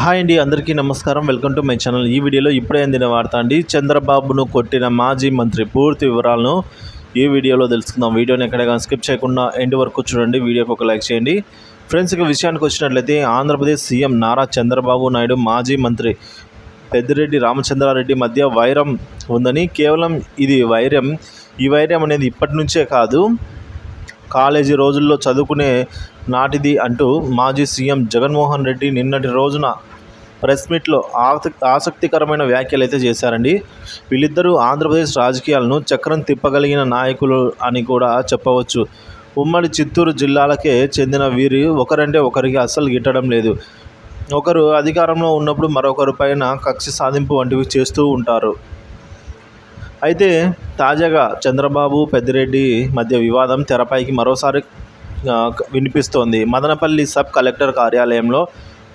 Hi అండి, అందరికీ నమస్కారం. Welcome to my channel. ఈ వీడియోలో ఇప్పుడే అందిన వార్త అండి. చంద్రబాబును కొట్టిన మాజీ మంత్రి పూర్తి వివరాలను ఈ వీడియోలో తెలుసుకుందాం. వీడియోని ఎక్కడైనా స్కిప్ చేయకుండా ఎండ్ వరకు చూడండి. వీడియోకి ఒక లైక్ చేయండి. ఫ్రెండ్స్, ఇక విషయానికి వచ్చినట్లయితే ఆంధ్రప్రదేశ్ సీఎం నారా చంద్రబాబు నాయుడు మాజీ మంత్రి పెద్దిరెడ్డి రామచంద్రారెడ్డి మధ్య వైరం ఉందని, కేవలం ఈ వైరం అనేది ఇప్పటి నుంచే కాదు, కాలేజీ రోజుల్లో చదువుకునే నాటిది అంటూ మాజీ సీఎం జగన్మోహన్ రెడ్డి నిన్నటి రోజున ప్రెస్ మీట్లో ఆసక్తికరమైన వ్యాఖ్యలు అయితే చేశారండి. వీళ్ళిద్దరూ ఆంధ్రప్రదేశ్ రాజకీయాలను చక్రం తిప్పగలిగిన నాయకులు అని కూడా చెప్పవచ్చు. ఉమ్మడి చిత్తూరు జిల్లాలకే చెందిన వీరు ఒకరంటే ఒకరికి అస్సలు గిట్టడం లేదు. ఒకరు అధికారంలో ఉన్నప్పుడు మరొకరి పైన కక్ష సాధింపు వంటివి చేస్తూ ఉంటారు. అయితే తాజాగా చంద్రబాబు పెద్దిరెడ్డి మధ్య వివాదం తెరపైకి మరోసారి వినిపిస్తోంది. మదనపల్లి సబ్ కలెక్టర్ కార్యాలయంలో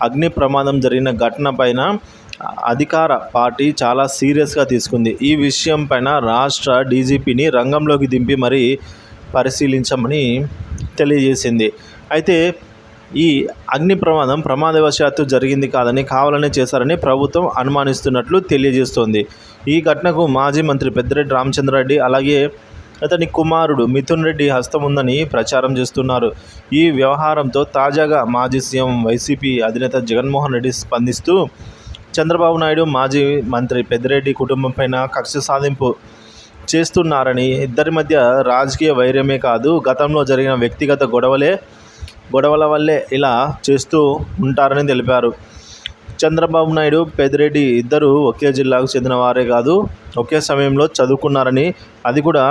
అగ్ని ప్రమాదం జరిగిన ఘటన పైన అధికార పార్టీ చాలా సీరియస్గా తీసుకుంది. ఈ విషయం పైన రాష్ట్ర డీజీపీని రంగంలోకి దింపి మరీ పరిశీలించమని తెలియజేసింది. అయితే ఈ అగ్ని ప్రమాదం ప్రమాదవశాత్తు జరిగింది కాదని, కావాలనే చేశారని ప్రభుత్వం అనుమానిస్తున్నట్లు తెలియజేస్తోంది. ఈ ఘటనకు మాజీ మంత్రి పెద్దిరెడ్డి రామచంద్రారెడ్డి అలాగే అతని కుమారుడు మిథున్ రెడ్డి హస్తం ఉందని ప్రచారం చేస్తున్నారు. ఈ వ్యవహారంతో తాజాగా మాజీ సీఎం వైసీపీ అధినేత జగన్మోహన్ రెడ్డి స్పందిస్తూ, చంద్రబాబు నాయుడు మాజీ మంత్రి పెద్దిరెడ్డి కుటుంబంపైన కక్ష సాధింపు చేస్తున్నారని, ఇద్దరి మధ్య రాజకీయ వైర్యమే కాదు, గతంలో జరిగిన వ్యక్తిగత గొడవల వల్లే ఇలా చేస్తూ ఉంటారని తెలిపారు. చంద్రబాబు నాయుడు పెద్దిరెడ్డి ఇద్దరు ఒకే జిల్లాకు చెందిన వారే కాదు, ఒకే సమయంలో చదువుకున్నారని, అది కూడా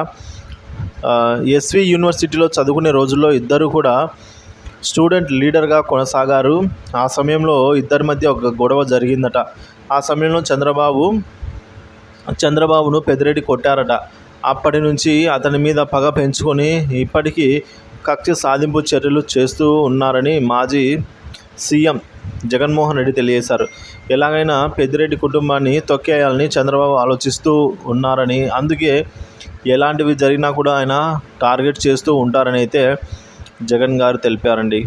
ఎస్వి యూనివర్సిటీలో చదువుకునే రోజుల్లో ఇద్దరు కూడా స్టూడెంట్ లీడర్గా కొనసాగారు. ఆ సమయంలో ఇద్దరి మధ్య ఒక గొడవ జరిగిందట. ఆ సమయంలో చంద్రబాబును పెద్దిరెడ్డి కొట్టారట. అప్పటి నుంచి అతని మీద పగ పెంచుకొని ఇప్పటికీ కక్ష సాధింపు చర్యలు చేస్తూ ఉన్నారని మాజీ సీఎం జగన్మోహన్ రెడ్డి తెలియజేశారు. ఎలాగైనా పెద్దిరెడ్డి కుటుంబాన్ని తొక్కేయాలని చంద్రబాబు ఆలోచిస్తూ ఉన్నారని, అందుకే ఎలాంటివి జరిగినా కూడా ఆయన టార్గెట్ చేస్తూ ఉంటారని అయితే జగన్ గారు తెలిపారండి.